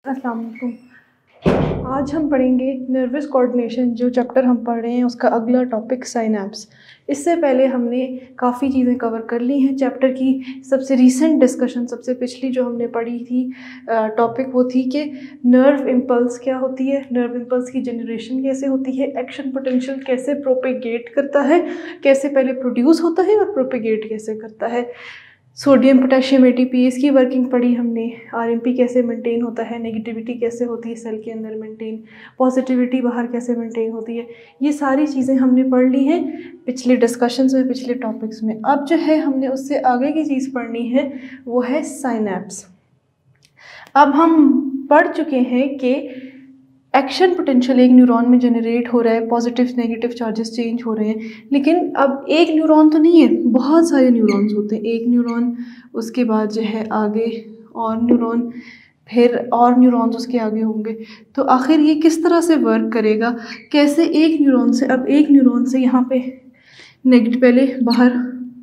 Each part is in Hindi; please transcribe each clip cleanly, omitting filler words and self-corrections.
अस्सलाम वालेकुम। आज हम पढ़ेंगे नर्वस कोऑर्डिनेशन। जो चैप्टर हम पढ़ रहे हैं उसका अगला टॉपिक साइनैप्स। इससे पहले हमने काफ़ी चीज़ें कवर कर ली हैं चैप्टर की। सबसे रीसेंट डिस्कशन, सबसे पिछली जो हमने पढ़ी थी टॉपिक, वो थी कि नर्व इम्पल्स क्या होती है, नर्व इम्पल्स की जनरेशन कैसे होती है, एक्शन पोटेंशियल कैसे प्रोपेगेट करता है, कैसे पहले प्रोड्यूस होता है और प्रोपेगेट कैसे करता है। सोडियम पोटेशियम एटीपीएस की वर्किंग पढ़ी हमने, आरएमपी कैसे मेंटेन होता है, नेगेटिविटी कैसे होती है सेल के अंदर मेंटेन, पॉजिटिविटी बाहर कैसे मेंटेन होती है। ये सारी चीज़ें हमने पढ़ ली हैं पिछले डिस्कशंस में, पिछले टॉपिक्स में। अब जो है हमने उससे आगे की चीज़ पढ़नी है, वो है साइनैप्स। अब हम पढ़ चुके हैं कि एक्शन पोटेंशियल एक न्यूरॉन में जनरेट हो रहा है, पॉजिटिव नेगेटिव चार्जेस चेंज हो रहे हैं, लेकिन अब एक न्यूरॉन तो नहीं है, बहुत सारे न्यूरॉन्स होते हैं। एक न्यूरॉन, उसके बाद जो है आगे और न्यूरॉन, फिर और न्यूरॉन्स उसके आगे होंगे। तो आखिर ये किस तरह से वर्क करेगा, कैसे एक न्यूरॉन से, अब एक न्यूरॉन से यहाँ पे नेगेटिव, पहले बाहर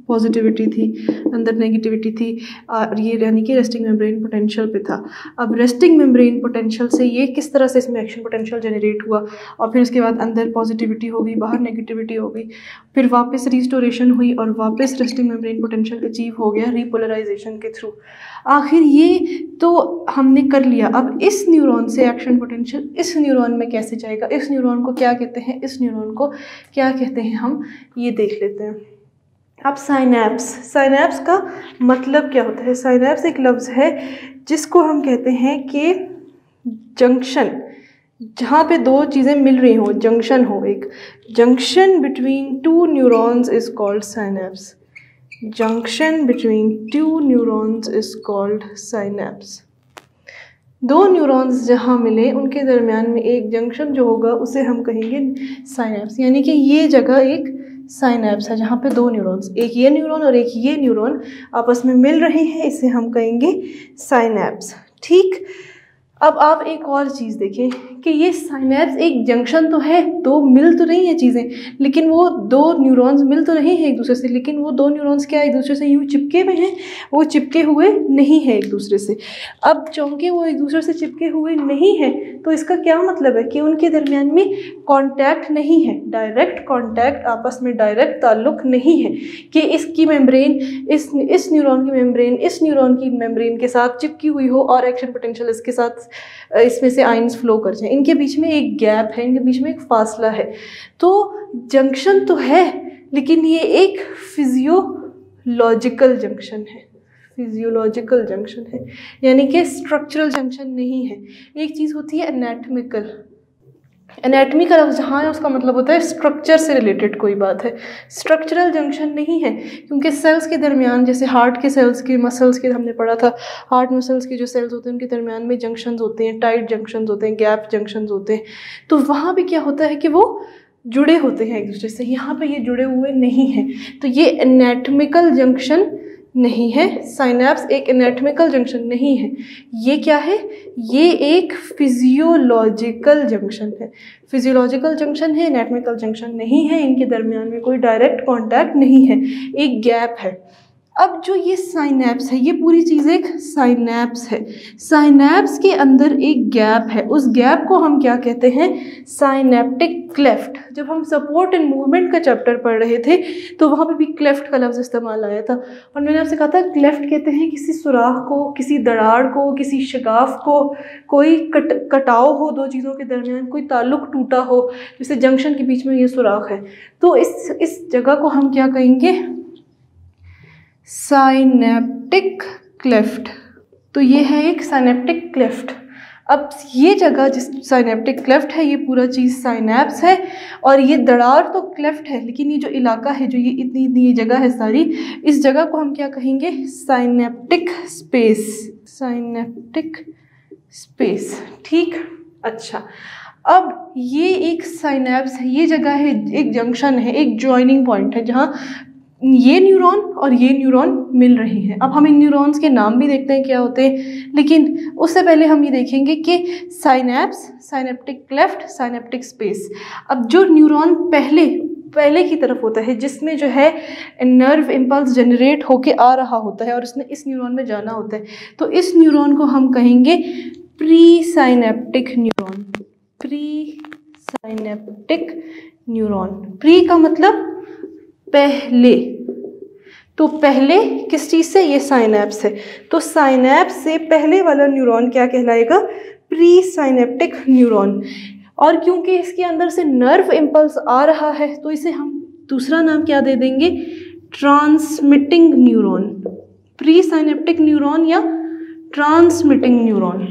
पॉजिटिविटी थी, अंदर नेगेटिविटी थी, और ये यानी कि रेस्टिंग मेम्ब्रेन पोटेंशियल पे था। अब रेस्टिंग मेम्ब्रेन पोटेंशियल से ये किस तरह से इसमें एक्शन पोटेंशियल जनरेट हुआ, और फिर उसके बाद अंदर पॉजिटिविटी हो गई, बाहर नेगेटिविटी हो गई, फिर वापस रिस्टोरेशन हुई और वापस रेस्टिंग मेम्ब्रेन पोटेंशियल अचीव हो गया रीपोलराइजेशन के थ्रू। आखिर ये तो हमने कर लिया। अब इस न्यूरॉन से एक्शन पोटेंशियल इस न्यूरॉन में कैसे जाएगा, इस न्यूरॉन को क्या कहते हैं, इस न्यूरॉन को क्या कहते हैं, हम ये देख लेते हैं। अब साइनैप्स, साइनैप्स का मतलब क्या होता है। साइनैप्स एक लफ्ज़ है जिसको हम कहते हैं कि जंक्शन, जहाँ पे दो चीज़ें मिल रही हो, जंक्शन हो, एक junction between two neurons is called synapse. Junction between two neurons is called synapse. दो न्यूरॉन्स जहाँ मिले उनके दरमियान में एक जंक्शन जो होगा उसे हम कहेंगे साइनैप्स। यानी कि ये जगह एक साइनैप्स है जहाँ पे दो न्यूरॉन्स, एक ये न्यूरॉन और एक ये न्यूरॉन आपस में मिल रहे हैं, इसे हम कहेंगे साइनैप्स। ठीक। अब आप एक और चीज़ देखें कि ये साइनैप्स एक जंक्शन तो है, दो मिल तो रही हैं चीज़ें, लेकिन वो दो न्यूरॉन्स मिल तो रहे हैं एक दूसरे से, लेकिन वो दो न्यूरॉन्स क्या एक दूसरे से यूँ चिपके हुए हैं, वो चिपके हुए नहीं है एक दूसरे से। अब चूँकि वो एक दूसरे से चिपके हुए नहीं है, तो इसका क्या मतलब है कि उनके दरमियान में कांटेक्ट नहीं है, डायरेक्ट कांटेक्ट, आपस में डायरेक्ट ताल्लुक नहीं है कि इसकी मेम्ब्रेन इस न्यूरॉन की मेम्ब्रेन इस न्यूरॉन की मेम्ब्रेन के साथ चिपकी हुई हो और एक्शन पोटेंशियल इसके साथ इसमें से आयंस फ्लो कर जाए। इनके बीच में एक गैप है, इनके बीच में एक फासला है। तो जंक्शन तो है, लेकिन ये एक फिजियोलॉजिकल जंक्शन है, फिजियोलॉजिकल जंक्शन है, यानी कि स्ट्रक्चरल जंक्शन नहीं है। एक चीज़ होती है एनाटॉमिकल, एनाटॉमी का लफ्ज़ जहाँ है उसका मतलब होता है स्ट्रक्चर से रिलेटेड कोई बात है। स्ट्रक्चरल जंक्शन नहीं है, क्योंकि सेल्स के दरमियान, जैसे हार्ट के सेल्स के, मसल्स के हमने पढ़ा था, हार्ट मसल्स के जो सेल्स होते हैं उनके दरमियान में जंक्शंस होते हैं, टाइट जंक्शंस होते हैं, गैप जंक्शंस होते हैं। तो वहाँ पे क्या होता है कि वो जुड़े होते हैं एक दूसरे से, यहाँ पे ये जुड़े हुए नहीं हैं। तो ये एनाटॉमिकल जंक्शन नहीं है, साइनैप्स एक एनाटॉमिकल जंक्शन नहीं है। ये क्या है, ये एक फिजियोलॉजिकल जंक्शन है। फिजियोलॉजिकल जंक्शन है, एनाटॉमिकल जंक्शन नहीं है, इनके दरमियान में कोई डायरेक्ट कांटेक्ट नहीं है, एक गैप है। अब जो ये साइनैप्स है, ये पूरी चीज़ एक साइनैप्स है। साइनैप्स के अंदर एक गैप है, उस गैप को हम क्या कहते हैं, साइनैप्टिक क्लेफ्ट। जब हम सपोर्ट एंड मूवमेंट का चैप्टर पढ़ रहे थे तो वहाँ पे भी क्लेफ्ट का लफ्ज़ इस्तेमाल आया था, और मैंने आपसे कहा था क्लेफ्ट कहते हैं किसी सुराख को, किसी दरार को, किसी शगाफ को, कोई कटाव हो दो चीज़ों के दरमियान, कोई ताल्लुक टूटा हो, जैसे जंक्शन के बीच में ये सुराख है, तो इस जगह को हम क्या कहेंगे, साइनैप्टिक क्लेफ्ट। तो ये है एक साइनैप्टिक क्लेफ्ट। अब ये जगह जिस साइनैप्टिक क्लेफ्ट है, ये पूरा चीज़ साइनैप्स है, और ये दरार तो क्लेफ्ट है, लेकिन ये जो इलाका है, जो ये इतनी जगह है सारी, इस जगह को हम क्या कहेंगे, साइनैप्टिक स्पेस, साइनैप्टिक स्पेस। ठीक। अच्छा, अब ये एक साइनैप्स है, ये जगह है, एक जंक्शन है, एक जॉइनिंग पॉइंट है जहाँ ये न्यूरॉन और ये न्यूरॉन मिल रहे हैं। अब हम इन न्यूरॉन्स के नाम भी देखते हैं क्या होते हैं, लेकिन उससे पहले हम ये देखेंगे कि synapse, synaptic cleft, synaptic space. अब जो न्यूरॉन पहले की तरफ होता है, जिसमें जो है नर्व इम्पल्स जनरेट होके आ रहा होता है और उसने इस न्यूरॉन में जाना होता है, तो इस न्यूरॉन को हम कहेंगे pre synaptic neuron. Pre synaptic neuron, pre का मतलब पहले, तो पहले किस चीज़ से, ये साइनैप्स है, तो साइनैप्स से पहले वाला न्यूरॉन क्या कहलाएगा, प्री साइनेप्टिक न्यूरॉन। और क्योंकि इसके अंदर से नर्व इम्पल्स आ रहा है तो इसे हम दूसरा नाम क्या दे देंगे, transmitting neuron. Pre synaptic neuron या ट्रांसमिटिंग न्यूरॉन।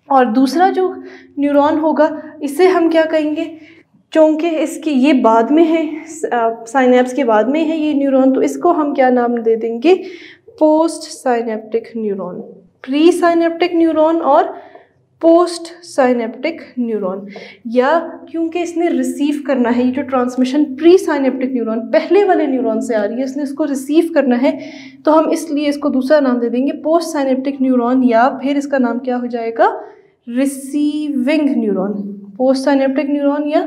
और दूसरा जो न्यूरॉन होगा इसे हम क्या कहेंगे, क्योंकि इसकी ये बाद में है, साइनैप्स के बाद में है ये न्यूरॉन, तो इसको हम क्या नाम दे देंगे, post synaptic neuron. Pre synaptic neuron और पोस्ट साइनेप्टिक न्यूरॉन। या क्योंकि इसने रिसीव करना है, ये जो ट्रांसमिशन प्री साइनेप्टिक न्यूरॉन पहले वाले न्यूरॉन से आ रही है, इसने इसको रिसीव करना है, तो हम इसलिए इसको दूसरा नाम दे देंगे पोस्ट साइनेप्टिक न्यूरॉन, या फिर इसका नाम क्या हो जाएगा, receiving neuron. Post synaptic neuron या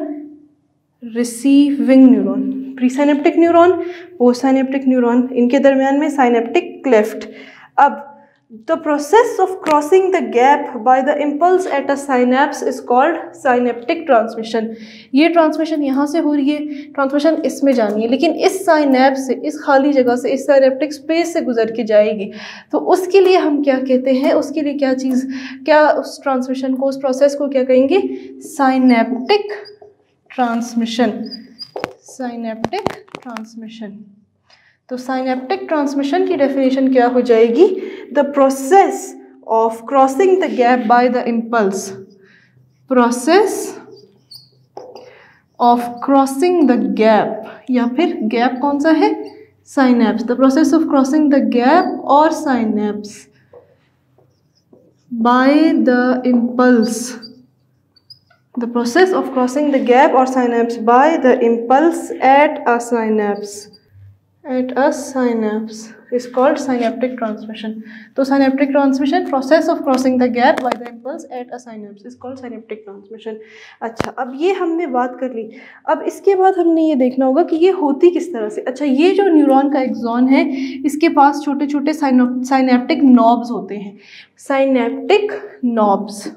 receiving neuron. Pre synaptic neuron, post synaptic neuron, इनके दरमियान में साइनेप्टिक क्लेफ्ट। अब the process of crossing the gap by the impulse at a synapse is called synaptic transmission। ये ट्रांसमिशन यहाँ से हो रही है, ट्रांसमिशन इसमें जानी है, लेकिन इस साइनैप्स से, इस खाली जगह से, इस साइनेप्टिक स्पेस से गुजर के जाएगी, तो उसके लिए हम क्या कहते हैं, उसके लिए क्या चीज़, क्या उस ट्रांसमिशन को, उस प्रोसेस को क्या कहेंगे, साइनेप्टिक ट्रांसमिशन। Synaptic transmission. तो साइनेप्टिक ट्रांसमिशन की डेफिनेशन क्या हो जाएगी, the process of crossing the gap by the impulse. Process of crossing the gap, या फिर गैप कौन सा है, synapse. The process of crossing the gap और synapse by the impulse. The process of crossing the gap और synapse by the impulse at a synapse, at a synapse is called synaptic transmission। तो synaptic transmission, process of crossing the gap by the impulse at a synapse is called synaptic transmission। अच्छा, अब ये हमने बात कर ली, अब इसके बाद हमने ये देखना होगा कि ये होती किस तरह से। अच्छा, ये जो न्यूरॉन का एक्सॉन है, इसके पास छोटे छोटे साइनेप्टिक नॉब्स होते हैं। साइनेप्टिक नॉब्स,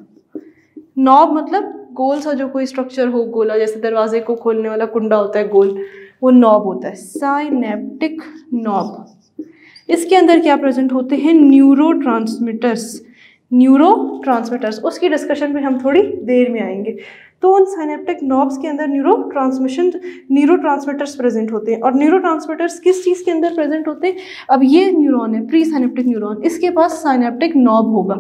नॉब मतलब गोल सा जो कोई स्ट्रक्चर हो, गोला, जैसे दरवाजे को खोलने वाला कुंडा होता है गोल, वो नॉब होता है, साइनेप्टिक नॉब। इसके अंदर क्या प्रेजेंट होते हैं, न्यूरोट्रांसमीटर्स। न्यूरोट्रांसमीटर्स, उसकी डिस्कशन में हम थोड़ी देर में आएंगे। तो उन साइनेप्टिक नॉब्स के अंदर न्यूरोट्रांसमीटर्स प्रेजेंट होते हैं। और न्यूरोट्रांसमीटर्स किस चीज़ के अंदर प्रेजेंट होते हैं, अब ये न्यूरॉन है, प्री साइनेप्टिक न्यूरॉन, इसके पास साइनेप्टिक नॉब होगा।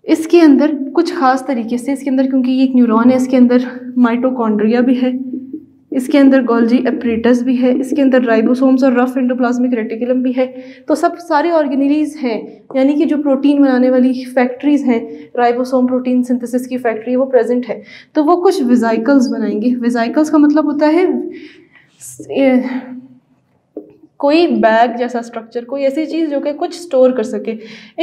इसके अंदर कुछ खास तरीके से, इसके अंदर क्योंकि ये एक न्यूरॉन है, इसके अंदर माइटोकॉन्ड्रिया भी है, इसके अंदर गोल्जी एपरेटस भी है, इसके अंदर राइबोसोम्स और रफ एंडोप्लाज्मिक रेटिकुलम भी है। तो सब सारे ऑर्गेनेलीज हैं, यानी कि जो प्रोटीन बनाने वाली फैक्ट्रीज हैं, राइबोसोम प्रोटीन सिंथेसिस की फैक्ट्री, वो प्रेजेंट है। तो वो कुछ वेसिकल्स बनाएंगे। वेसिकल्स का मतलब होता है कोई बैग जैसा स्ट्रक्चर, कोई ऐसी चीज़ जो कि कुछ स्टोर कर सके।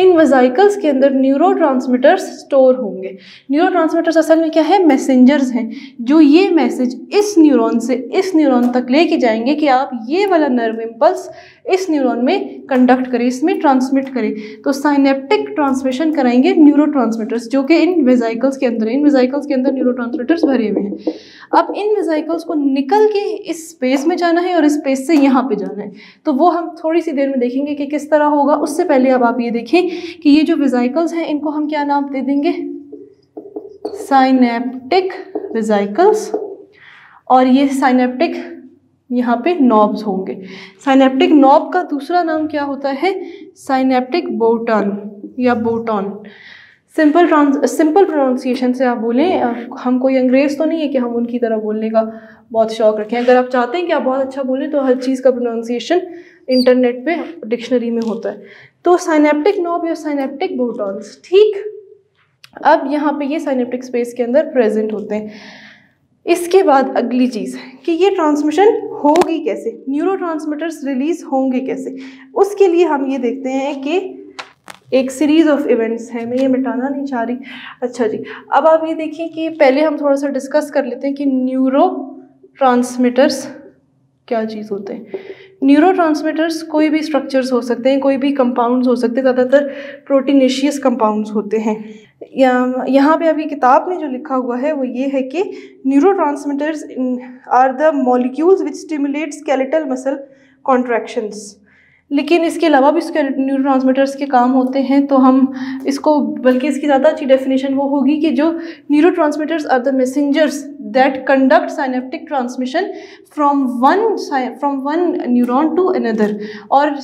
इन वेसिकल्स के अंदर न्यूरोट्रांसमीटर्स स्टोर होंगे। न्यूरोट्रांसमीटर्स असल में क्या है, मैसेंजर्स हैं, जो ये मैसेज इस न्यूरॉन से इस न्यूरॉन तक लेके जाएंगे कि आप ये वाला नर्व इम्पल्स इस न्यूरॉन में कंडक्ट करें, इसमें ट्रांसमिट करें। तो साइनेप्टिक ट्रांसमिशन कराएंगे न्यूरोट्रांसमीटर्स, जो कि इन वेसिकल्स के अंदर है। इन वेसिकल्स के अंदर न्यूरोट्रांसमीटर्स भरे हुए हैं। अब इन वेसिकल्स को निकल के इस स्पेस में जाना है और इस स्पेस से यहाँ पे जाना है। तो वो हम थोड़ी सी देर में देखेंगे कि किस तरह होगा। उससे पहले अब आप ये देखें कि ये जो वेसिकल्स हैं, इनको हम क्या नाम दे देंगे, साइनेप्टिक वेसिकल्स। और ये साइनेप्टिक यहाँ पे नॉब्स होंगे। साइनेप्टिक नॉब का दूसरा नाम क्या होता है, साइनेप्टिक बोटन या बोटॉन। सिंपल प्रोनाउंसिएशन से आप बोलें, हम कोई अंग्रेज़ तो नहीं है कि हम उनकी तरह बोलने का बहुत शौक़ रखें। अगर आप चाहते हैं कि आप बहुत अच्छा बोलें तो हर चीज़ का प्रोनाउंसिएशन इंटरनेट पे डिक्शनरी में होता है। तो साइनेप्टिक नॉब या साइनेप्टिक बोटॉन्स, ठीक। अब यहाँ पे ये साइनेप्टिक स्पेस के अंदर प्रेजेंट होते हैं। इसके बाद अगली चीज़ है कि ये ट्रांसमिशन होगी कैसे, न्यूरोट्रांसमीटर्स रिलीज होंगे कैसे। उसके लिए हम ये देखते हैं कि एक सीरीज़ ऑफ इवेंट्स है। मैं ये मिटाना नहीं चाह रही। अच्छा जी, अब आप ये देखिए कि पहले हम थोड़ा सा डिस्कस कर लेते हैं कि न्यूरोट्रांसमीटर्स क्या चीज़ होते हैं। न्यूरोट्रांसमीटर्स कोई भी स्ट्रक्चर्स हो सकते हैं, कोई भी कंपाउंड्स हो सकते हैं, ज़्यादातर प्रोटीनेशियस कंपाउंड्स होते हैं। यहाँ पे अभी किताब में जो लिखा हुआ है वो ये है कि neurotransmitters are the molecules which stimulate skeletal muscle contractions. लेकिन इसके अलावा भी न्यूरोट्रांसमीटर्स के काम होते हैं, तो हम इसको, बल्कि इसकी ज़्यादा अच्छी डेफिनेशन वो होगी कि जो neurotransmitters are the messengers that conduct synaptic transmission from one neuron to another, और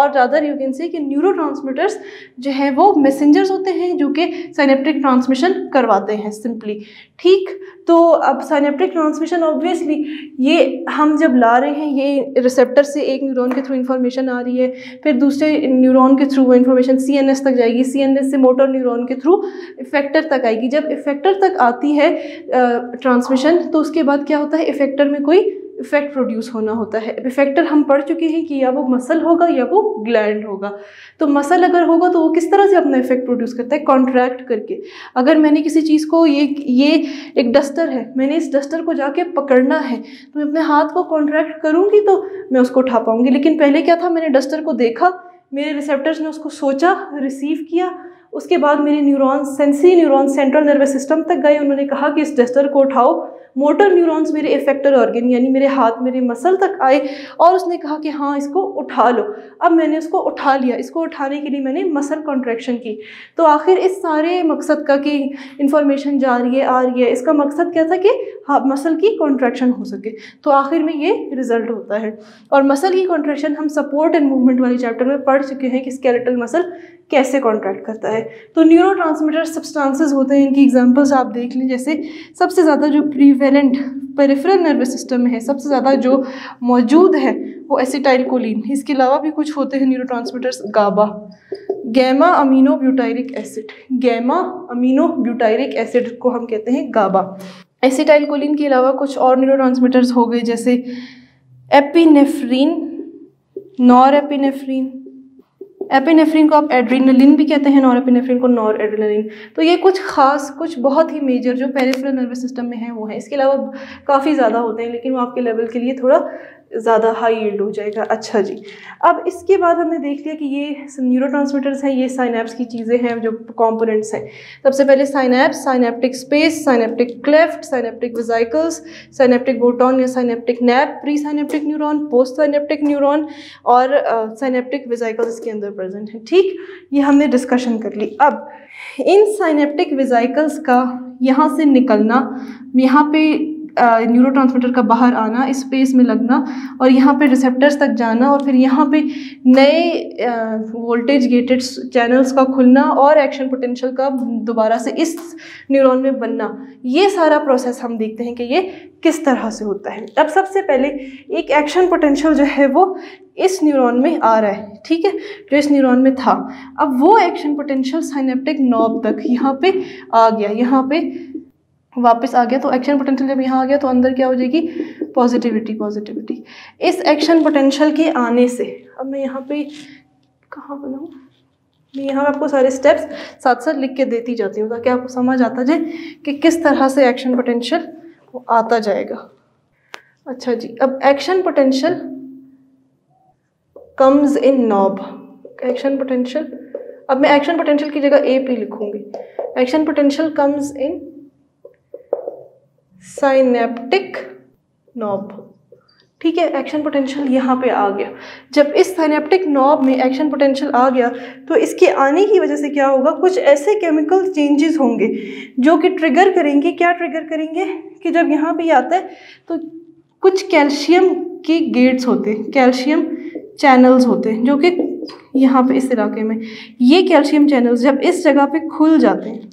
रादर यू कैन से कि न्यूरोट्रांसमीटर्स जो है वो मैसेंजर्स होते हैं जो कि साइनेप्टिक ट्रांसमिशन करवाते हैं सिंपली। ठीक, तो अब साइनेप्टिक ट्रांसमिशन ऑब्वियसली ये हम जब ला रहे हैं, ये रिसेप्टर से एक न्यूरॉन के थ्रू इन्फॉर्मेशन आ रही है, फिर दूसरे न्यूरॉन के थ्रू वो इन्फॉर्मेशन CNS तक जाएगी, CNS से मोटर न्यूरॉन के थ्रू इफेक्टर तक आएगी। जब इफेक्टर तक आती है ट्रांसमिशन, तो उसके बाद क्या होता है, इफेक्टर में कोई इफेक्ट प्रोड्यूस होना होता है। इफेक्टर हम पढ़ चुके हैं कि या वो मसल होगा या वो ग्लैंड होगा। तो मसल अगर होगा तो वो किस तरह से अपना इफेक्ट प्रोड्यूस करता है, कॉन्ट्रैक्ट करके। अगर मैंने किसी चीज़ को, ये एक डस्टर है, मैंने इस डस्टर को जाके पकड़ना है, तो मैं अपने हाथ को कॉन्ट्रैक्ट करूँगी तो मैं उसको उठा पाऊँगी। लेकिन पहले क्या था, मैंने डस्टर को देखा, मेरे रिसेप्टर्स ने उसको सोचा, रिसीव किया, उसके बाद मेरे neurons, sensory neurons central nervous system तक गए, उन्होंने कहा कि इस डस्टर को उठाओ। मोटर न्यूरॉन्स मेरे इफेक्टर ऑर्गन यानी मेरे हाथ, मेरे मसल तक आए और उसने कहा कि हाँ इसको उठा लो। अब मैंने उसको उठा लिया, इसको उठाने के लिए मैंने मसल कॉन्ट्रैक्शन की। तो आखिर इस सारे मकसद का कि इंफॉर्मेशन जा रही है, आ रही है, इसका मकसद क्या था कि हाँ मसल की कॉन्ट्रैक्शन हो सके। तो आखिर में ये रिजल्ट होता है। और मसल की कॉन्ट्रैक्शन हम सपोर्ट एंड मूवमेंट वाले चैप्टर में पढ़ चुके हैं कि स्केलेटल मसल कैसे कॉन्ट्रैक्ट करता है। तो न्यूरोट्रांसमीटर सब्सटेंसेस होते हैं, इनकी एग्जांपल्स आप देख लें। जैसे सबसे ज़्यादा जो प्रीवेलेंट पेरिफेरल नर्वस सिस्टम में है, सबसे ज़्यादा जो मौजूद है वो एसिटाइलकोलिन। इसके अलावा भी कुछ होते हैं neurotransmitters, GABA, gamma amino butyric acid, gamma amino butyric acid को हम कहते हैं गाबा। एसिटाइलकोलिन के अलावा कुछ और न्यूरोट्रांसमीटर्स हो गए, जैसे एपिनेफ्रीन, नॉर एपिनेफ्रीन। एपिनेफ्रीन को आप एड्रेनलिन भी कहते हैं, नॉर एपिनेफ्रीन को नॉर एड्रेनलिन। तो ये कुछ खास, कुछ बहुत ही मेजर जो पेरिफेरल नर्वस सिस्टम में है वो है। इसके अलावा काफ़ी ज़्यादा होते हैं, लेकिन वो आपके लेवल के लिए थोड़ा ज़्यादा हाई यील्ड हो जाएगा। अच्छा जी, अब इसके बाद हमने देख लिया कि ये न्यूरोट्रांसमीटर्स हैं, ये साइनैप्स की चीज़ें हैं जो कंपोनेंट्स हैं। सबसे पहले synapse, synaptic space, synaptic cleft, synaptic vesicles, synaptic bouton या synaptic knob, pre synaptic neuron, post synaptic neuron और साइनेप्टिक वेसिकल्स इसके अंदर प्रेजेंट हैं। ठीक, ये हमने डिस्कशन कर ली। अब इन साइनेप्टिक वेसिकल्स का यहाँ से निकलना, यहाँ पे न्यूरोट्रांसमीटर का बाहर आना, इस स्पेस में लगना और यहाँ पे रिसेप्टर्स तक जाना और फिर यहाँ पे नए वोल्टेज गेटेड चैनल्स का खुलना और एक्शन पोटेंशियल का दोबारा से इस न्यूरॉन में बनना, ये सारा प्रोसेस हम देखते हैं कि ये किस तरह से होता है। अब सबसे पहले एक एक्शन पोटेंशियल जो है वो इस न्यूरॉन में आ रहा है, ठीक है, जो इस न्यूरॉन में था। अब वो एक्शन पोटेंशियल साइनेप्टिक नॉब तक यहाँ पे आ गया, यहाँ पे वापस आ गया। तो एक्शन पोटेंशियल जब यहाँ आ गया तो अंदर क्या हो जाएगी, पॉजिटिविटी, पॉजिटिविटी। इस एक्शन पोटेंशियल के आने से, अब मैं यहाँ पे कहाँ बनाऊँ, मैं यहाँ आपको सारे स्टेप्स साथ साथ लिख के देती जाती हूँ ताकि आपको समझ आता जाए कि किस तरह से एक्शन पोटेंशियल वो आता जाएगा। अच्छा जी, अब action potential comes in knob, action potential, अब मैं एक्शन पोटेंशियल की जगह AP लिखूंगी। Action potential comes in synaptic knob, ठीक है। एक्शन पोटेंशियल यहाँ पे आ गया। जब इस साइनेप्टिक नॉब में एक्शन पोटेंशियल आ गया तो इसके आने की वजह से क्या होगा, कुछ ऐसे केमिकल चेंजेस होंगे जो कि ट्रिगर करेंगे, क्या ट्रिगर करेंगे कि जब यहाँ पे आता है तो कुछ कैल्शियम के गेट्स होते हैं, कैल्शियम चैनल्स होते हैं जो कि यहाँ पे इस इलाके में, ये कैल्शियम चैनल्स जब इस जगह पे खुल जाते हैं,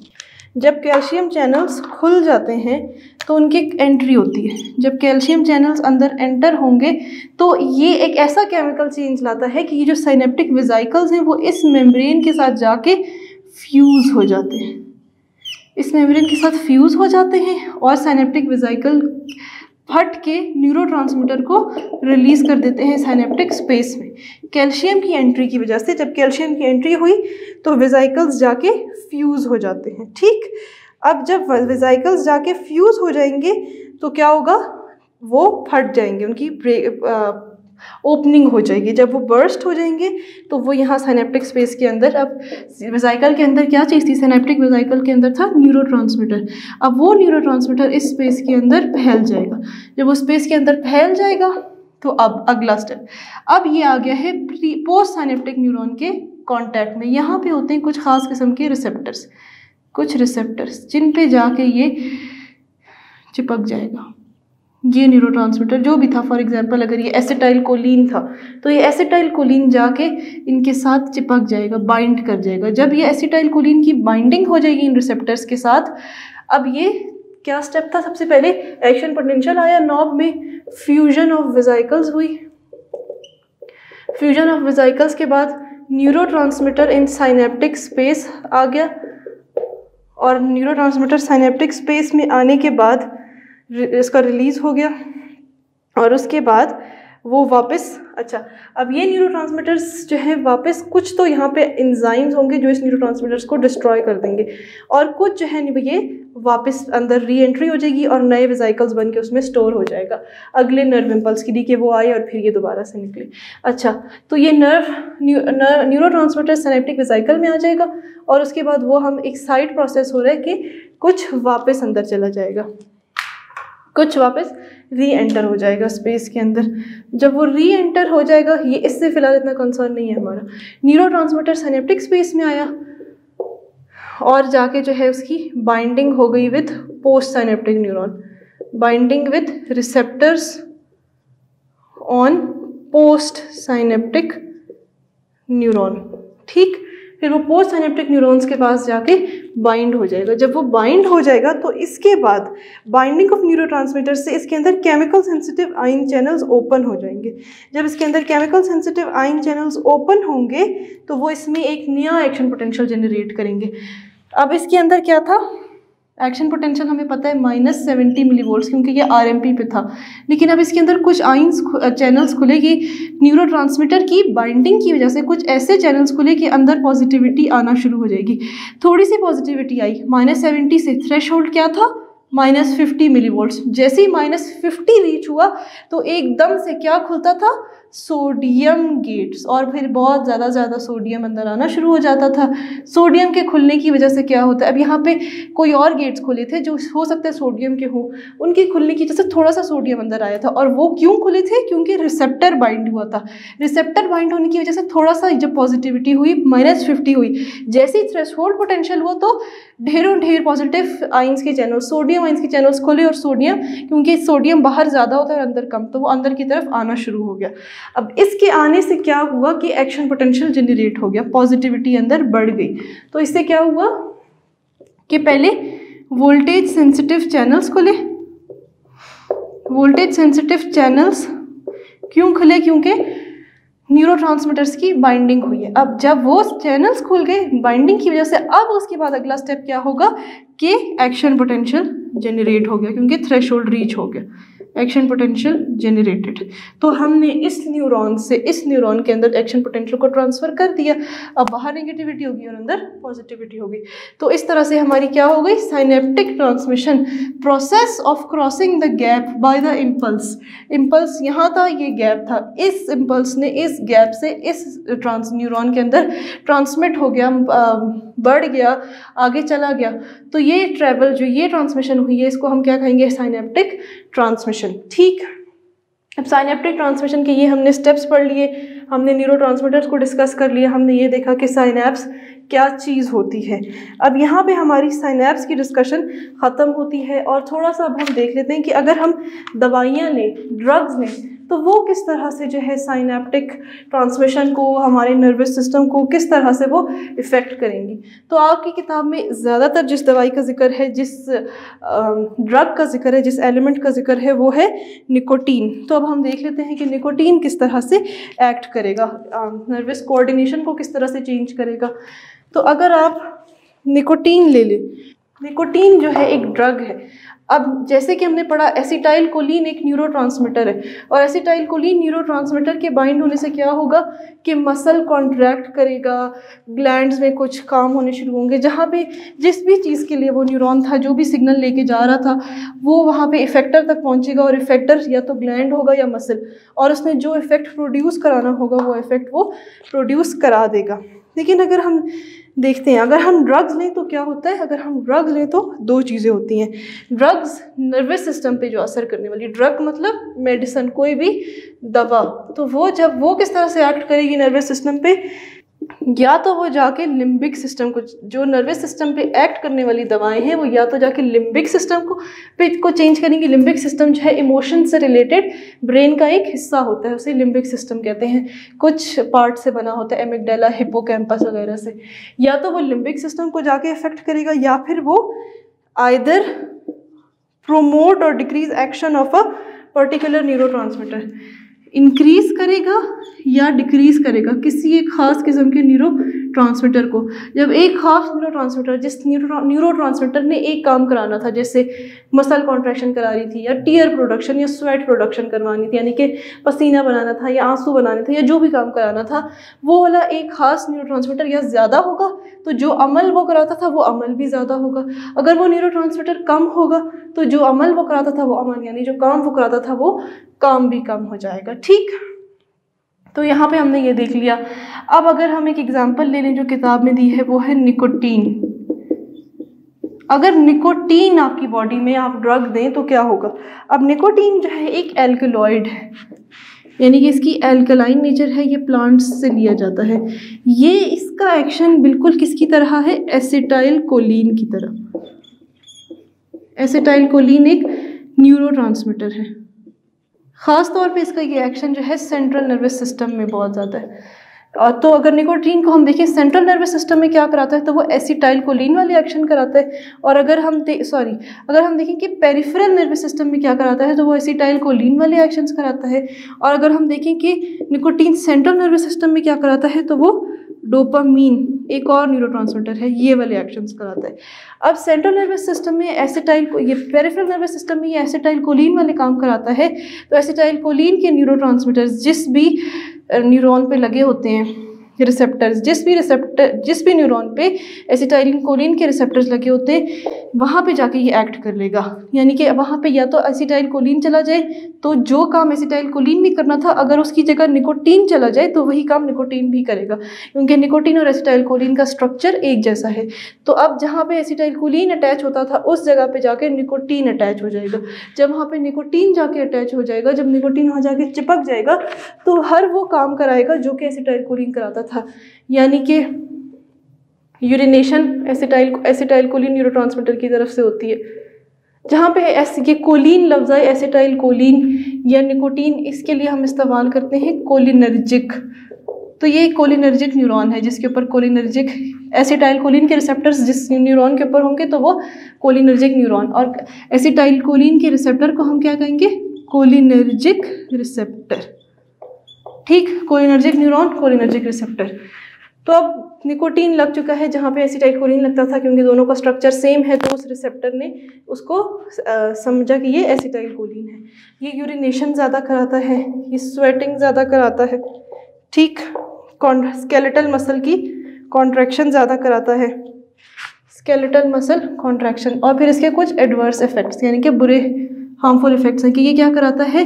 जब कैल्शियम चैनल्स खुल जाते हैं तो उनकी एंट्री होती है। जब कैल्शियम चैनल्स अंदर एंटर होंगे तो ये एक ऐसा केमिकल चेंज लाता है कि ये जो साइनेप्टिक वेसिकल्स हैं वो इस मेम्ब्रेन के साथ जाके फ्यूज़ हो जाते हैं, इस मेम्ब्रेन के साथ फ्यूज़ हो जाते हैं और साइनेप्टिक वेसिकल फट के न्यूरोट्रांसमीटर को रिलीज़ कर देते हैं साइनेप्टिक स्पेस में। कैल्शियम की एंट्री की वजह से, जब कैल्शियम की एंट्री हुई तो वेसिकल्स जाके फ्यूज़ हो जाते हैं, ठीक। अब जब वेसिकल्स जाके फ्यूज़ हो जाएंगे तो क्या होगा, वो फट जाएंगे, उनकी ओपनिंग हो जाएगी। जब वो बर्स्ट हो जाएंगे तो वो यहाँ साइनेप्टिक स्पेस के अंदर, अब वेसिकल के अंदर क्या चीज़ थी, साइनेप्टिक वेसिकल के अंदर था न्यूरोट्रांसमीटर। अब वो न्यूरोट्रांसमीटर इस स्पेस के अंदर फैल जाएगा। जब वो स्पेस के अंदर फैल जाएगा तो अब अगला स्टेप, अब ये आ गया है पोस्ट साइनेप्टिक न्यूरॉन के कांटेक्ट में। यहाँ पे होते हैं कुछ खास किस्म के रिसेप्टर्स, कुछ रिसेप्टर्स जिन पे जाके ये चिपक जाएगा। ये न्यूरोट्रांसमीटर जो भी था, फॉर एग्जांपल अगर ये एसिटाइल कोलिन था तो ये एसिटाइल कोलिन जाके इनके साथ चिपक जाएगा, बाइंड कर जाएगा। जब ये एसिटाइल कोलिन की बाइंडिंग हो जाएगी इन रिसेप्टर्स के साथ, अब ये क्या स्टेप था, सबसे पहले एक्शन पोटेंशियल आया नॉब में, फ्यूजन ऑफ वेसिकल्स हुई, फ्यूजन ऑफ वेसिकल्स के बाद न्यूरोट्रांसमीटर इन साइनेप्टिक स्पेस आ गया, और न्यूरोट्रांसमीटर साइनेप्टिक स्पेस में आने के बाद इसका रिलीज हो गया, और उसके बाद वो वापस, अच्छा अब ये न्यूरोट्रांसमीटर्स जो है वापस, कुछ तो यहाँ पे एंजाइम्स होंगे जो इस न्यूरोट्रांसमीटर्स को डिस्ट्रॉय कर देंगे, और कुछ जो है ये वापस अंदर री एंट्री हो जाएगी और नए वेसिकल्स बन के उसमें स्टोर हो जाएगा अगले नर्व इम्पल्स के लिए कि वो आए और फिर ये दोबारा से निकले। अच्छा, तो ये न्यूरोट्रांसमीटर सिनेप्टिक वेसिकल में आ जाएगा, और उसके बाद वो हम एक साइड प्रोसेस हो रहा है कि कुछ वापस अंदर चला जाएगा, कुछ वापस री एंटर हो जाएगा स्पेस के अंदर। जब वो री एंटर हो जाएगा, ये इससे फिलहाल इतना कंसर्न नहीं है हमारा, न्यूरोट्रांसमीटर सिनेप्टिक स्पेस में आया और जाके जो है उसकी बाइंडिंग हो गई with post synaptic neuron, binding with receptors on post synaptic neuron. ठीक, फिर वो पोस्ट साइनेप्टिक न्यूरॉन्स के पास जाके बाइंड हो जाएगा। जब वो बाइंड हो जाएगा तो इसके बाद बाइंडिंग ऑफ न्यूरोट्रांसमीटर से इसके अंदर chemical sensitive ion channels open हो जाएंगे। जब इसके अंदर chemical sensitive ion channels open होंगे तो वो इसमें एक नया एक्शन पोटेंशियल जनरेट करेंगे। अब इसके अंदर क्या था, एक्शन पोटेंशियल हमें पता है -70 मिलीवोल्ट्स, क्योंकि ये आरएमपी पे था। लेकिन अब इसके अंदर कुछ आयंस चैनल्स खुले कि न्यूरोट्रांसमीटर की बाइंडिंग की वजह से कुछ ऐसे चैनल्स खुले कि अंदर पॉजिटिविटी आना शुरू हो जाएगी। थोड़ी सी पॉजिटिविटी आई, -70 से थ्रेश होल्ड क्या था, -50 मिलीवोल्ट्स। जैसे ही -50 रीच हुआ तो एकदम से क्या खुलता था, सोडियम गेट्स, और फिर बहुत ज़्यादा सोडियम अंदर आना शुरू हो जाता था। सोडियम के खुलने की वजह से क्या होता है, अब यहाँ पे कोई और गेट्स खुले थे जो हो सकता है सोडियम के हों, उनके खुलने की वजह से थोड़ा सा सोडियम अंदर आया था। और वो क्यों खुले थे, क्योंकि रिसेप्टर बाइंड हुआ था। रिसेप्टर बाइंड होने की वजह से थोड़ा सा जब पॉजिटिविटी हुई, -50 हुई, जैसे ही थ्रेशोल्ड पोटेंशियल हुआ तो ढेर पॉजिटिव आइंस के चैनल, सोडियम आइंस के चैनल्स खोले, और सोडियम, क्योंकि सोडियम बाहर ज़्यादा होता है और अंदर कम, तो वो अंदर की तरफ आना शुरू हो गया। अब इसके आने से क्या हुआ कि एक्शन पोटेंशियल जनरेट हो गया, पॉजिटिविटी अंदर बढ़ गई। तो इससे क्या हुआ कि पहले वोल्टेज सेंसिटिव चैनल्स खुले। वोल्टेज सेंसिटिव चैनल्स क्यों खुले, क्योंकि न्यूरोट्रांसमीटर्स की बाइंडिंग हुई है। अब जब वो चैनल्स खुल गए बाइंडिंग की वजह से, अब उसके बाद अगला स्टेप क्या होगा कि एक्शन पोटेंशियल जनरेट हो गया, क्योंकि थ्रेशोल्ड रीच हो गया, एक्शन पोटेंशियल जनरेटेड। तो हमने इस न्यूरॉन से इस न्यूरॉन के अंदर एक्शन पोटेंशियल को ट्रांसफ़र कर दिया। अब बाहर नेगेटिविटी होगी और अंदर पॉजिटिविटी होगी। तो इस तरह से हमारी क्या हो गई, synaptic transmission, process of crossing the gap by the impulse. Impulse यहाँ था, ये गैप था, इस इम्पल्स ने इस गैप से इस न्यूरॉन के अंदर ट्रांसमिट हो गया, बढ़ गया, आगे चला गया। तो ये ट्रैवल, जो ये ट्रांसमिशन हुई है, इसको हम क्या कहेंगे, साइनेप्टिक ट्रांसमिशन। ठीक, अब साइनेप्टिक ट्रांसमिशन के ये हमने स्टेप्स पढ़ लिए, हमने न्यूरोट्रांसमीटर्स को डिस्कस कर लिया, हमने ये देखा कि साइनेप्स क्या चीज़ होती है। अब यहाँ पे हमारी साइनेप्स की डिस्कशन ख़त्म होती है, और थोड़ा सा अब हम देख लेते हैं कि अगर हम दवाइयाँ लें, ड्रग्स लें, तो वो किस तरह से जो है साइनेप्टिक ट्रांसमिशन को, हमारे नर्वस सिस्टम को किस तरह से वो इफ़ेक्ट करेंगी। तो आपकी किताब में ज़्यादातर जिस दवाई का जिक्र है, जिस ड्रग का जिक्र है, जिस एलिमेंट का जिक्र है, वो है निकोटीन। तो अब हम देख लेते हैं कि निकोटीन किस तरह से एक्ट करेगा, नर्वस कोऑर्डिनेशन को किस तरह से चेंज करेगा। तो अगर आप निकोटीन ले लें, निकोटीन जो है एक ड्रग है। अब जैसे कि हमने पढ़ा एसिटाइल कोलिन एक न्यूरोट्रांसमीटर है, और एसिटाइल कोलिन न्यूरोट्रांसमीटर के बाइंड होने से क्या होगा कि मसल कॉन्ट्रैक्ट करेगा, ग्लैंड्स में कुछ काम होने शुरू होंगे, जहाँ पे जिस भी चीज़ के लिए वो न्यूरॉन था, जो भी सिग्नल लेके जा रहा था, वो वहाँ पे इफेक्टर तक पहुँचेगा, और इफेक्टर या तो ग्लैंड होगा या मसल, और उसने जो इफेक्ट प्रोड्यूस कराना होगा वो इफेक्ट वो प्रोड्यूस करा देगा। लेकिन अगर हम देखते हैं, अगर हम ड्रग्स लें तो क्या होता है, अगर हम ड्रग्स लें तो दो चीज़ें होती हैं। ड्रग्स नर्वस सिस्टम पे जो असर करने वाली, ड्रग मतलब मेडिसिन, कोई भी दवा, तो वो जब वो किस तरह से एक्ट करेगी नर्वस सिस्टम पे, या तो वो जाके लिम्बिक सिस्टम को, जो नर्वस सिस्टम पे एक्ट करने वाली दवाएं हैं, वो या तो जाके लिम्बिक सिस्टम को चेंज करेंगी। लिम्बिक सिस्टम जो है इमोशन से रिलेटेड ब्रेन का एक हिस्सा होता है, उसे लिम्बिक सिस्टम कहते हैं, कुछ पार्ट से बना होता है, एमिगडाला, हिप्पोकैम्पस वगैरह से। या तो वो लिम्बिक सिस्टम को जाके इफेक्ट करेगा, या फिर वो आइदर प्रोमोट और decrease action of a particular neurotransmitter, increase करेगा या डिक्रीज करेगा किसी एक खास किस्म के न्यूरोट्रांसमीटर को। जब एक खास न्यूरोट्रांसमीटर, जिस न्यूरोट्रांसमीटर ने एक काम कराना था, जैसे मसल कॉन्ट्रैक्शन करा रही थी, या टीयर प्रोडक्शन या स्वेट प्रोडक्शन करवानी थी, यानी कि पसीना बनाना था या आंसू बनाने थे, या जो भी काम कराना था, वो वाला एक खास न्यूरोट्रांसमीटर या ज़्यादा होगा तो जो अमल वो कराता था वो अमल भी ज़्यादा होगा। अगर वो न्यूरोट्रांसमीटर कम होगा तो जो अमल वो कराता था वो अमल, यानी जो काम वो कराता था वो काम भी कम हो जाएगा। ठीक, तो यहाँ पे हमने ये देख लिया। अब अगर हम एक एग्जांपल ले लें जो किताब में दी है, वो है निकोटीन। अगर निकोटीन आपकी बॉडी में आप ड्रग दें तो क्या होगा। अब निकोटीन जो है एक एल्कलॉइड है, यानी कि इसकी एल्कलाइन नेचर है, ये प्लांट्स से लिया जाता है। ये इसका एक्शन बिल्कुल किसकी तरह है, एसिटाइल कोलिन की तरह। एसिटाइल कोलिन एक न्यूरोट्रांसमीटर है। ख़ास तौर पे इसका ये एक्शन जो है सेंट्रल नर्वस सिस्टम में बहुत ज़्यादा है। और तो अगर निकोटीन को हम देखें सेंट्रल नर्वस सिस्टम में क्या कराता है, तो वो एसिटाइल कोलिन वाले एक्शन कराता है। और अगर हम देखें कि पेरिफेरल नर्वस सिस्टम में क्या कराता है, तो वो एसिटाइल कोलिन वाले एक्शंस कराता है। और अगर हम देखें कि निकोटीन सेंट्रल नर्वस सिस्टम में क्या कराता है, तो वो डोपामीन, एक और न्यूरोट्रांसमीटर है, ये वाले एक्शंस कराता है। अब सेंट्रल नर्वस सिस्टम में ये पेरिफेरल नर्वस सिस्टम में ये एसिटाइल कोलिन वाले काम कराता है। तो एसिटाइल कोलिन के न्यूरोट्रांसमीटर्स जिस भी न्यूरॉन पे लगे होते हैं, रिसेप्टर्स, जिस भी न्यूरॉन पे एसिटाइल कोलिन के रिसेप्टर्स लगे होते हैं, वहाँ पे जाके ये एक्ट कर लेगा। यानी कि वहाँ पे या तो एसिटाइल कोलिन चला जाए, तो जो काम एसिटाइल कोलिन ने करना था, अगर उसकी जगह निकोटीन चला जाए तो वही काम निकोटीन भी करेगा, क्योंकि निकोटीन और एसिटाइल कोलिन का स्ट्रक्चर एक जैसा है। तो अब जहाँ पे एसिटाइल कोलिन अटैच होता था, उस जगह पे जाके निकोटीन अटैच हो जाएगा। जब वहाँ पे निकोटीन जाके अटैच हो जाएगा, जब निकोटीन वहाँ जाके चिपक जाएगा, तो हर वो काम कराएगा जो कि एसिटाइल कोलिन कराता था। यानी कि यूरिनेशन एसिटाइल कोलिन न्यूरोट्रांसमीटर की तरफ से होती है। जहाँ पे ये कोलिन लफ्ज़ है, एसिटाइल कोलिन या निकोटीन, इसके लिए हम इस्तेमाल करते हैं कोलिनर्जिक। तो ये कोलिनर्जिक न्यूरॉन है जिसके ऊपर कोलिनर्जिक एसिटाइल कोलिन के रिसेप्टर्स जिस न्यूरॉन के ऊपर होंगे तो वो कोलिनर्जिक न्यूरॉन, और एसिटाइल कोलिन के रिसेप्टर को हम क्या कहेंगे, कोलिनर्जिक रिसेप्टर। ठीक, कोलिनर्जिक न्यूरॉन, कोलिनर्जिक रिसेप्टर। तो अब निकोटीन लग चुका है जहाँ पे एसिटाइल कोलिन लगता था, क्योंकि दोनों का स्ट्रक्चर सेम है, तो उस रिसेप्टर ने उसको समझा कि ये एसिटाइल कोलिन है। ये यूरिनेशन ज़्यादा कराता है, ये स्वेटिंग ज़्यादा कराता है। ठीक, स्केलेटल मसल की कॉन्ट्रैक्शन ज़्यादा कराता है, स्केलेटल मसल कॉन्ट्रैक्शन। और फिर इसके कुछ एडवर्स इफेक्ट्स, यानी कि बुरे हार्मफुल इफेक्ट्स हैं कि ये क्या कराता है,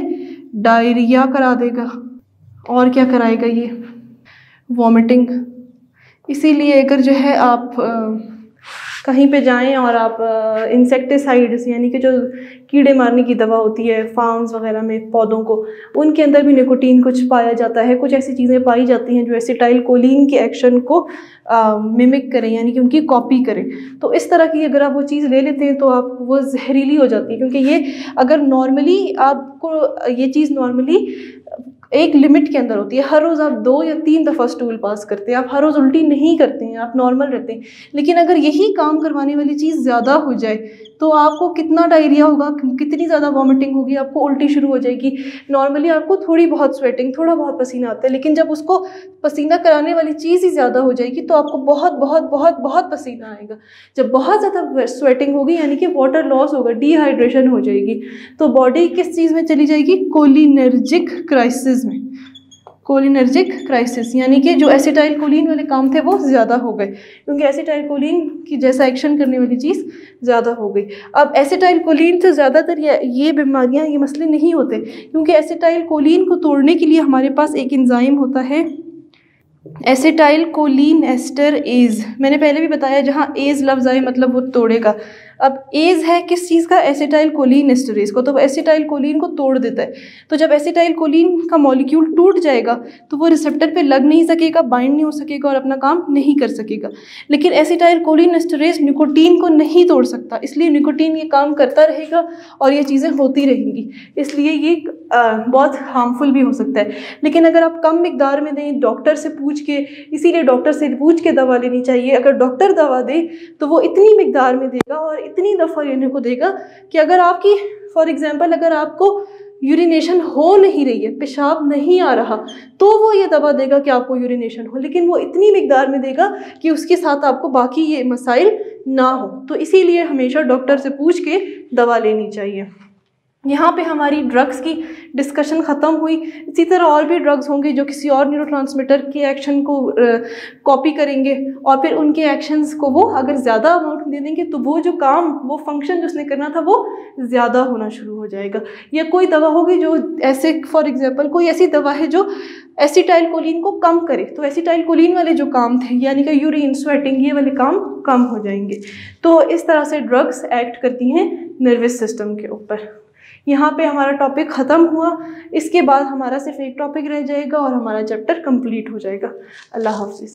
डायरिया करा देगा। और क्या कराएगा, ये वॉमिटिंग। इसीलिए अगर जो है आप कहीं पे जाएं और आप इंसेक्टिसाइड्स, यानी कि जो कीड़े मारने की दवा होती है फार्म्स वगैरह में पौधों को, उनके अंदर भी निकोटीन कुछ पाया जाता है। कुछ ऐसी चीज़ें पाई जाती हैं जो एसिटाइल कोलिन के एक्शन को मिमिक करें, यानी कि उनकी कॉपी करें। तो इस तरह की अगर आप वो चीज़ ले लेते हैं तो आप वो जहरीली हो जाती है, क्योंकि ये अगर नॉर्मली आपको ये चीज़ नॉर्मली एक लिमिट के अंदर होती है। हर रोज़ आप 2 या 3 दफ़ा स्टूल पास करते हैं, आप हर रोज़ उल्टी नहीं करते हैं, आप नॉर्मल रहते हैं। लेकिन अगर यही काम करवाने वाली चीज़ ज़्यादा हो जाए तो आपको कितना डायरिया होगा, कितनी ज़्यादा वॉमिटिंग होगी, आपको उल्टी शुरू हो जाएगी। नॉर्मली आपको थोड़ी बहुत स्वेटिंग, थोड़ा बहुत पसीना आता है, लेकिन जब उसको पसीना कराने वाली चीज़ ही ज़्यादा हो जाएगी तो आपको बहुत बहुत बहुत बहुत पसीना आएगा। जब बहुत ज़्यादा स्वेटिंग होगी यानी कि वाटर लॉस होगा, डिहाइड्रेशन हो जाएगी, तो बॉडी किस चीज़ में चली जाएगी, कोलिनर्जिक क्राइसिस में। कोलिनर्जिक क्राइसिस यानी कि जो एसिटाइल कोलिन वाले काम थे वो ज़्यादा हो गए, क्योंकि एसिटाइल कोलिन की जैसा एक्शन करने वाली चीज़ ज़्यादा हो गई। अब एसिटाइल कोलिन से ज़्यादातर ये बीमारियां, ये मसले नहीं होते, क्योंकि एसिटाइल कोलिन को तोड़ने के लिए हमारे पास एक एंजाइम होता है, एसिटाइल कोलिन एस्टर एज। मैंने पहले भी बताया, जहाँ एज लफ्ज़ आए मतलब वो तोड़ेगा। अब एज है किस चीज़ का, एसिटाइल कोलिन एस्टरेज को, तो एसिटाइल कोलिन को तोड़ देता है। तो जब एसिटाइल कोलिन का मॉलिक्यूल टूट जाएगा तो वो रिसेप्टर पे लग नहीं सकेगा, बाइंड नहीं हो सकेगा और अपना काम नहीं कर सकेगा। लेकिन एसिटाइल कोलिन एस्टरेज निकोटीन को नहीं तोड़ सकता, इसलिए निकोटीन ये काम करता रहेगा और ये चीज़ें होती रहेंगी, इसलिए ये बहुत हार्मफुल भी हो सकता है। लेकिन अगर आप कम मिकदार में दें, डॉक्टर से पूछ के, इसीलिए डॉक्टर से पूछ के दवा लेनी चाहिए। अगर डॉक्टर दवा दे तो वो इतनी मिकदार में देगा और इतनी दफ़ा लेने को देगा कि अगर आपकी फॉर एग्जांपल अगर आपको यूरिनेशन हो नहीं रही है, पेशाब नहीं आ रहा, तो वो ये दवा देगा कि आपको यूरिनेशन हो, लेकिन वो इतनी मिकदार में देगा कि उसके साथ आपको बाकी ये मसाइल ना हो। तो इसीलिए हमेशा डॉक्टर से पूछ के दवा लेनी चाहिए। यहाँ पे हमारी ड्रग्स की डिस्कशन ख़त्म हुई। इसी तरह और भी ड्रग्स होंगे जो किसी और न्यूरोट्रांसमीटर के एक्शन को कॉपी करेंगे और फिर उनके एक्शंस को वो अगर ज़्यादा अमाउंट दे देंगे तो वो जो काम, वो फंक्शन जो उसने करना था वो ज़्यादा होना शुरू हो जाएगा। या कोई दवा होगी जो ऐसे, फॉर एग्जांपल कोई ऐसी दवा है जो एसिटाइल कोलिन को कम करे, तो एसिटाइल कोलिन वाले जो काम थे यानी कि यूरिन, स्वेटिंग, ये वाले काम कम हो जाएंगे। तो इस तरह से ड्रग्स एक्ट करती हैं नर्वस सिस्टम के ऊपर। यहाँ पे हमारा टॉपिक ख़त्म हुआ। इसके बाद हमारा सिर्फ एक टॉपिक रह जाएगा और हमारा चैप्टर कंप्लीट हो जाएगा। अल्लाह हाफ़िज़।